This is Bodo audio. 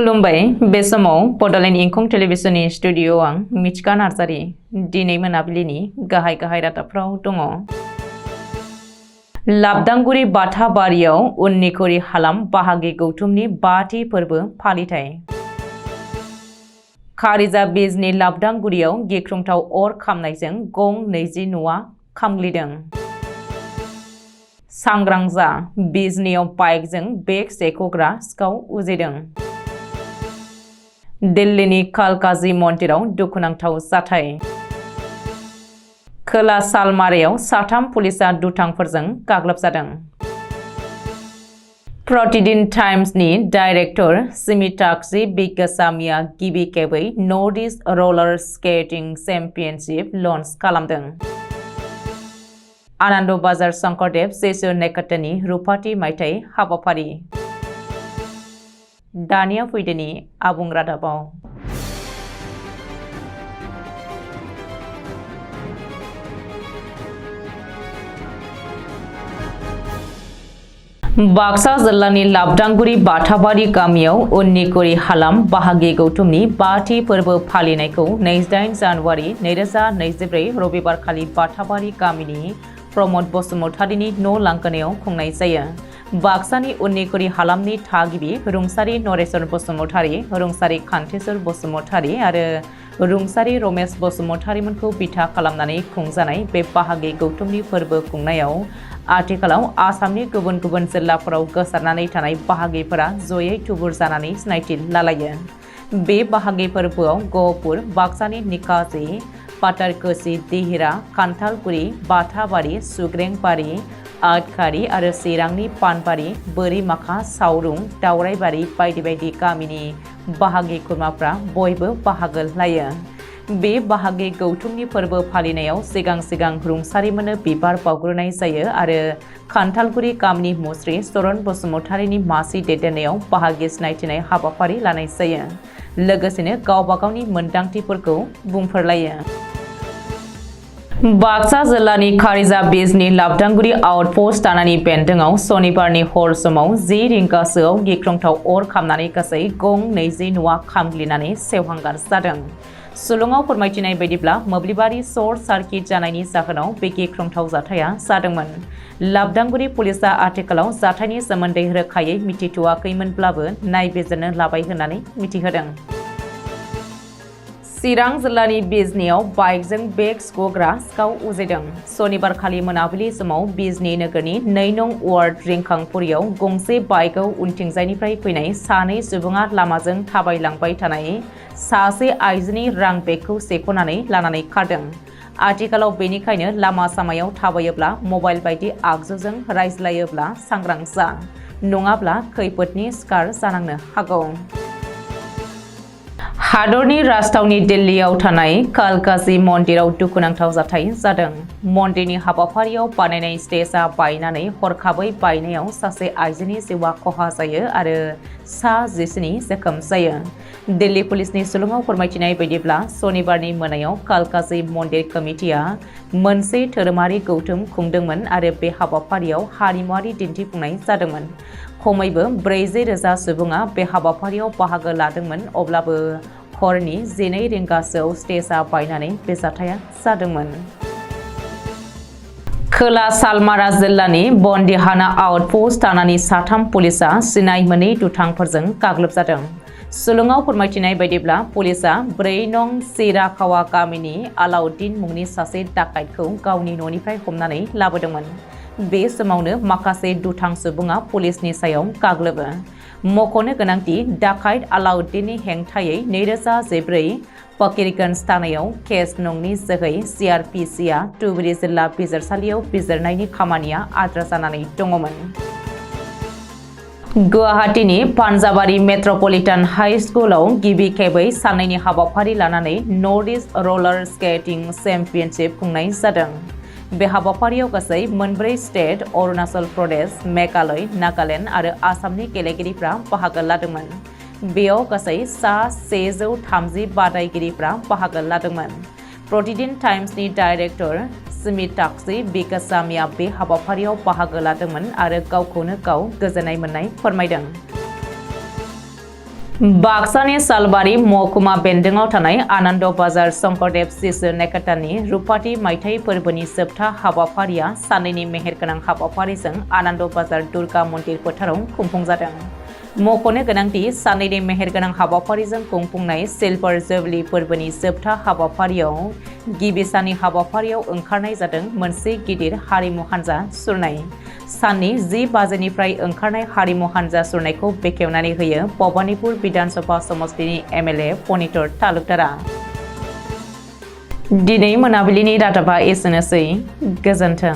खुलुमबाय बे समाव बडोलेण्ड इंखं टेलिभिजननि स्टुडिअ आं मिथिका नार्जारि दिनै मोनाबिलिनि गाहाय रादाबफ्राव दङ। लाबदांगुरि बाथाबारियाव उन्निखुरि हालाम बाहागि गौथुमनि बाथि फोरबो फालिथाय। खारिजा बिजनि लाबदांगुरियाव गिख्रंथाव अर खामनायजों गं 20 न'आ खामग्लिदों। सांग्रां जा बिजनियाव बाइकजों बेग सेखग्रा सिखाव उजिदों। दिल्लीनि कालकाजी मन्दिराव दुखुनांथाव जाथाय। खोला सालमारायाव 3 पुलिसा दुथांफोरजों गाग्लोबजादों। प्रतिदिन टाइम्सनि डाइरेक्टर सिमिताक्षी बिग्गासामिया गिबि खेबै नर्थ इस्ट रलार स्केटिं चेम्पियनशिप लन्च खालामदों। आनन्द बाजार शंकरदेव शिशु नेकाटानि रुपाथि मायथाइ हाबाफारि। दानिया फैदोनि आबुं रादाबाव। बाक्सा जिल्लानि लाबदांगुरि बाथाबारि गामियाव उन्निखुरि हालाम बाहागि गौथुमनि बाथि फोरबो फालिनायखौ 28 जानुवारि 2024 रबिबारखालि बाथाबारि गामिनि प्रमद बसुमतारिनि न' लांगोनायाव खुंनाय जायो। बाक्सानि उन्निखुरि हालामनि थागिबि रुंसारि नरेश्वर बसुमतारि, रुंसारि कान्तेश्वर बसुमतारि आरो रुंसारि रमेश बसुमतारिमोनखौ बिथा खालामनानै खुंजानाय बे बाहागि गौथुमनि फोरबो खुंनायाव आथिखालाव आसामनि गुबुन गुबुन जिल्लाफोराव गोसारनानै थानाय बाहागिफोरा जयै थुबुर जानानै सिनायथि लालायो। बे बाहागि फोरबोआव गहपुर, बाक्सानि निकाजी, पाटारकोसी, दिहिरा, खान्थालगुरि, बाथाबारि, सुग्रेंबारि, आटखारि आरो चिरांनि पानबारि, बोरिमाखा, सावरुं, दावराइबारि बायदि बायदि गामिनि बाहागि खुरमाफ्रा बयबो बाहागो लायो। बे बाहागि गौथुमनि फोरबो फालिनायाव सिगां रुंसारिमोननो बिबार बावग्रोनाय जायो आरो खान्थालगुरि गामिनि मुस्रि चरण बसुमतारिनि मासि दैदेननायाव बाहागि सिनायथिनाय हाबाफारि लानाय जायो। लोगोसेनो गावबा गावनि मोन्दांथिफोरखौ बुंफोरलायो। बाक्सा जिल्लानि खारिजा बिजनि लाबदांगुरि आउटपस्ट थानानि बेन्दोंआव सनिबारनि हर समाव 10 रिंगासोआव गिख्रंथाव अर खामनानै गासै गं 20 न'आ खामग्लिनानै सेवहांगार जादों। सुलुङाव फोरमायथिनाय बायदिब्ला मोब्लिबारि सर्ट सार्किट जानायनि जाहोनाव बे गिख्रंथाव जाथाया जादोंमोन। लाबदांगुरि पुलिसा आथिखालाव जाथायनि सोमोन्दै रोखायै मिथिथ'वाखैमोनब्लाबो नायबिजिरनो लाबाय होननानै मिथिहोदों। चिरां जिल्लानि बिजनियाव बाइकजों बेग सिखग्रा सिखाव उजिदों। सनिबारखालि मोनाबिलि समाव बिजनि नोगोरनि 2 नं वार्ड रिंखांपुरियाव गंसे बाइकआव उनथिंजायनिफ्राय फैनाय 2 सुबुङा लामाजों थाबायलांबाय थानाय सासे आइजोनि रां बेगखौ सेख'नानै लानानै खारदों। आथिखालाव बेनिखायनो लामा सामायाव थाबायोब्ला मबाइल बायदि आगजुजों रायज्लायोब्ला सांग्रां जा, नङाब्ला खैफोदनि शिकार जानांनो हागौ। हादरनि राजथावनि दिल्लीयाव थानाय कालकाजी मन्दिराव दुखुनांथाव जाथाय जादों। मन्दिरनि हाबाफारियाव बानायनाय स्टेजआ बायनानै हरखाबै बायनायाव सासे आइजोनि जिउआ खहा जायो आरो 19 जोखोम जायो। दिल्ली पुलिसनि सुलुङाव फोरमायथिनाय बायदिब्ला सनिबारनि मोनायाव कालकाजी मन्दिर कमिटिया मोनसे धोरोमारि गौथुम खुंदोंमोन आरो बे हाबाफारियाव हारिमुआरि दिन्थिफुंनाय जादोंमोन। खमैबो 40,000 सुबुङा बे हाबाफारियाव बाहागो लादोंमोन, अब्लाबो हरनि 12 रिंगासोआव स्टेजआ बायनानै बे जाथाया जादोंमोन। खोला सालमारा जिल्लानि बन्दिहाना आउटपस्ट थानानि 3 पुलिसा सिनाय मोनै दुथांफोरजों गाग्लोबजादों। सुलुङाव फोरमायथिनाय बायदिब्ला पुलिसा 4 नं सिराखावा गामिनि आलाउद्दिन मुंनि सासे डाकाइतखौ गावनि न'निफ्राय हमनानै लाबोदोंमोन। बे समावनो माखासे दुथां सुबुङा पुलिसनि सायाव गाग्लोबो। मख'नो गोनांदि डाकाइत आलाउद्दिननि हेंथायै 2014 फकीरगंज थानायाव केस नंनि जोहै CRPCआ धुबुरी जिल्ला बिजिरसालियाव बिजिरनायनि खामानिया आद्रा जानानै दङमोन। गुवाहाटीनि पान्जाबारि मेट्रपलिटान हाई स्कुलाव गिबि खेबै साननैनि हाबाफारि लानानै नर्थ इस्ट रलार स्केटिं चेम्पियनशिप खुंनाय जादों। बे हाबाफारियाव गासै 4 स्टेट अरुणाचल प्रदेश, मेघालय, नागालेण्ड आरो आसामनि गेलेगिरिफ्रा बाहागो लादोंमोन। बेयाव गासै 130 बादायगिरिफ्रा बाहागो लादोंमोन। प्रतिदिन टाइम्सनि डाइरेक्टर सिमिताक्षी बिग्गासामिया बे हाबाफारियाव बाहागो लादोंमोन आरो गावखौनो गाव गोजोननाय मोननाय फोरमायदों। बाक्सानि सालबारि महकुमा बेन्दोङाव थानाय आनन्द बाजार शंकरदेव शिशु नेकाटानि रुपाथि मायथाइ फोरबोनि जोबथा हाबाफारिया सानैनि मेहेरगोनां हाबाफारिजों आनन्द बाजार दुर्गा मन्दिर फोथाराव खुंफुंजादों। मख'नो गोनांदि सानैनि मेहेरगोनां हाबाफारिजों खुंफुंनाय सिलभार जुबली फोरबोनि जोबथा हाबाफारियाव गिबि साननि हाबाफारियाव ओंखारनाय जादों मोनसे गिदिर हारिमु हान्जा सुरनाय। साननि 10 बाजिनिफ्राय ओंखारनाय हारिमु हान्जा सुरनायखौ बेखेवनानै होयो भबानिपुर विधानसभा समष्टिनि एमएलए पनितर तालुकदारा। दिनै मोनाबिलिनि रादाबा एसेनोसै। गोजोन्थों।